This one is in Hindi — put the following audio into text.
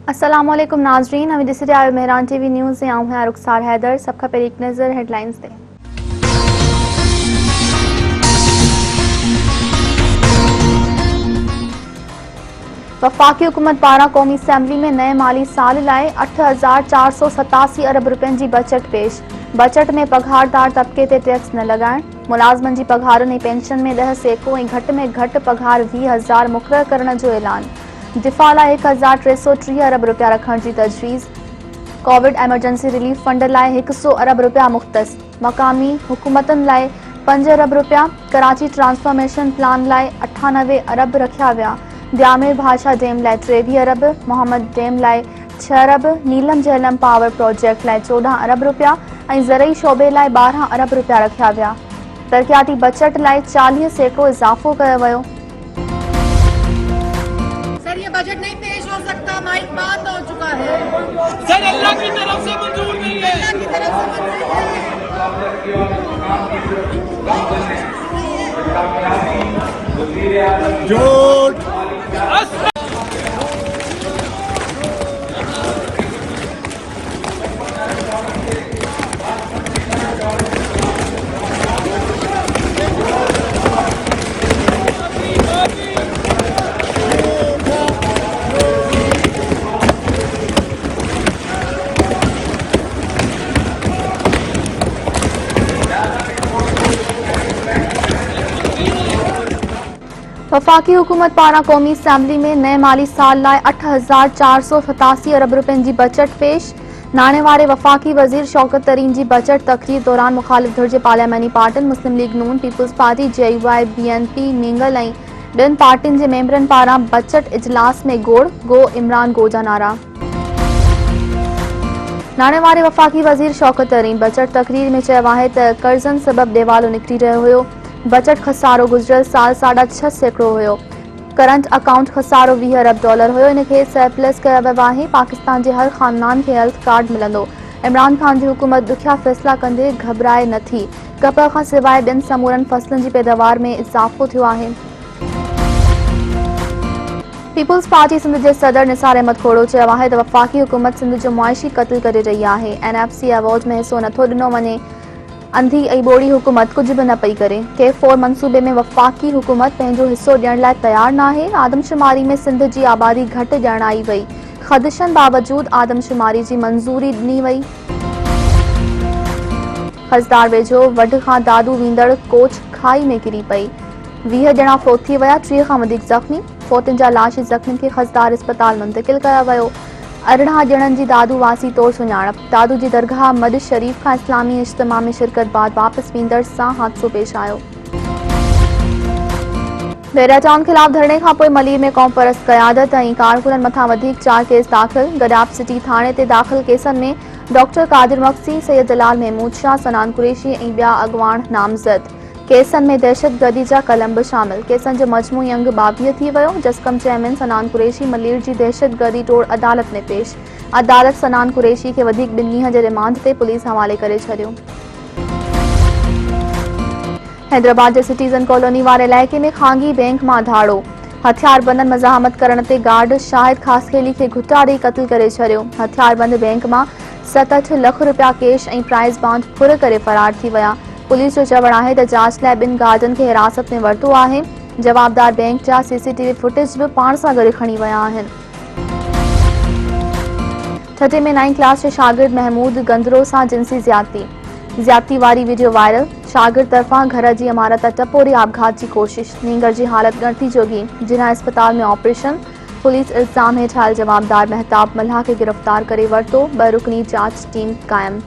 अस्सलामुअलैकुम नाजरीन, अभी दिस आयो मेहरान टीवी न्यूज़ से आऊँ हैं रुखसार हैदर। सबका पहले एक नज़र हेडलाइंस दे। वफाकी हुकूमत पारा कौमी असैम्बली में नए माली साल लाए 8,487 अरब रुपयनि जी बजट पेश। बजट में पघारदार तबके ते टैक्स न लगाइण, मुलाज़मनि जी पघारुनि ऐं पेंशन में 10% ऐं घटि में घटि पघार 20,000 मुक़ररु करण जो ऐलान। दिफ़ा लाइ 1,330 अरब रुपया रखण जी तजवीज़। कोविड एमरजेंसी रिलीफ फंड लाइ 100 अरब रुपया मुख़्तस। मक़ामी हुकूमतनि लाइ 5 अरब रुपया। कराची ट्रांसफॉर्मेशन प्लान लाइ 98 अरब रखिया विया। दियामिर भाषा डैम लाइ 23 अरब, मोहम्मद डैम लाइ 6 अरब, नीलम झेलम पावर प्रोजेक्ट लाइ 14 अरब रुपया ऐं ज़रई शोबे लाइ 12 अरब रुपया रखिया विया। तरक़ियाती बजट लाइ 40% इज़ाफ़ो कयो वियो। सर, ये बजट नहीं पेश हो सकता, माइक बंद हो चुका है। सर, अल्लाह की तरफ से मंजूर नहीं है। अल्लाह की तरफ से मंजूर नहीं है। झूठ। वफाकी हुकूमत पारा कौमी असैम्बली में नए माली साल लाइ 8,487 अरब रुपयनि जी बजट पेश। नाणे वारे वफाकी वज़ीर शौकत तरीन जी बजट तक़रीर दौरान मुखालिफ़ धुर जे पार्लियामानी पार्टियुनि मुस्लिम लीग नून, पीपुल्स पार्टी, JUI, BNP, मींगल ऐं ॿियनि पार्टियुनि जे मेंबरनि पारां बजट इजलास में गो इमरान गो जा नारा। नाणे वारे वफाकी वज़ीर शौकत तरीन बजट तक़रीर में चयो आहे त कर्ज़नि सबबि देवालो निकिरी रहियो हुयो। बजट खसारो गुज़िरियल साल 6.5% हुयो। करंट अकाउंट खसारो $20 अरब हुयो। इनखे सरप्लस कयो वियो आहे। पाकिस्तान जे हर ख़ानदान खे हेल्थ कार्ड मिलंदो। इमरान खान जी हुकूमत ॾुखिया फ़ैसिला कंदे घबराए नथी। कपह खां सवाइ ॿियनि समूरनि फसलनि जी पैदावार में इज़ाफ़ो थियो आहे। पीपुल्स पार्टी सिंध जे सदर निसार अहमद खोड़ो चयो आहे त वफाकी हुकूमत सिंध जो मुआशी क़त्ल करे रही आहे। NFC अवार्ड में हिसो नथो ॾिनो वञे। अंधी ऐं ॿोड़ी हुकूमत कुछ भी न पई करे। K4 मंसूबे में वफाकी हुकूमत पंहिंजो हिस्सो ॾियण लाइ तयार नाहे। आदमशुमारी में सिंध जी आबादी घटि ॼाणाई वई। ख़दशनि बावजूद आदमशुमारी जी मंज़ूरी ॾिनी वई। हज़दार वेझो वढ खां दादू वींदड़ कोच खाई में किरी पई। 20 ॼणा फोत थी विया, 30 खां वधीक ज़ख़्मी। फोतनि जा लाश ज़ख़्मियुनि खे हज़दार इस्पताल मुंतक़िल कयो वियो। 18 ॼणनि जी दादू वासी तौर सुञाणप। दादू जी दरगाह मद शरीफ खां इस्लामी इज्तिमा में शिरकत बाद वापस वेंदड़ सां हादसो पेश आयो। बेराटाउन ख़िलाफ़ धरणे खां पोइ मलीर में क़ौम परस्त क़यादत ऐं कारकुननि मथां वधीक 4 केस दाख़िल। गडाप सिटी थाणे ते दाख़िल केसनि में डॉक्टर कादिर मक्सी, सैयद जलाल महमूद शाह, सनान कुरैशी ऐं ॿिया अॻवान नामज़द। केसनि में दहशतगर्दी जा कलम बि शामिल। केसनि जो मजमूई अंग 22 थी वियो। जस्कम चेयरमैन सनान कुरैशी मलीर जी दहशतगर्दी टोड़ अदालत में पेश। अदालत सनान कुरैशी खे वधीक 2 ॾींहं जे रिमांड ते पुलिस हवाले करे छॾियो। हैदराबाद जे सिटीज़न कॉलोनी वारे इलाइक़े में खांगी बैंक मां धाड़ो। हथियारबंदनि मज़ाहमत करण ते गार्ड शाहिद खासखेली खे घुटा ॾेई क़त्ल करे छॾियो। हथियारबंद बैंक मां 67 लख रुपया कैश ऐं प्राइज़ बांड फुर करे फरार थी विया। पुलिस जो चवणु आहे त जांच लाइ 2 गार्डनि खे हिरासत में वरितो आहे। जवाबदार बैंक जा CCTV फुटेज बि पाण सां गॾु खणी विया आहिनि। छठे में 9th क्लास जे शागिर्द महमूद गंदरो सां जिंसी ज़्यादती वारी वीडियो वायरल। शागिर्द तरफ़ां घर जी इमारत टपोरे आपघात जी कोशिश। नींगर जी हालत ॻणती जोगी, जिना अस्पताल में ऑपरेशन। पुलिस इल्ज़ाम हेठि आयल जवाबदार महताब मल्हा खे गिरफ़्तार करे वरितो। 2 रुकनी जांच टीम क़ाइमु।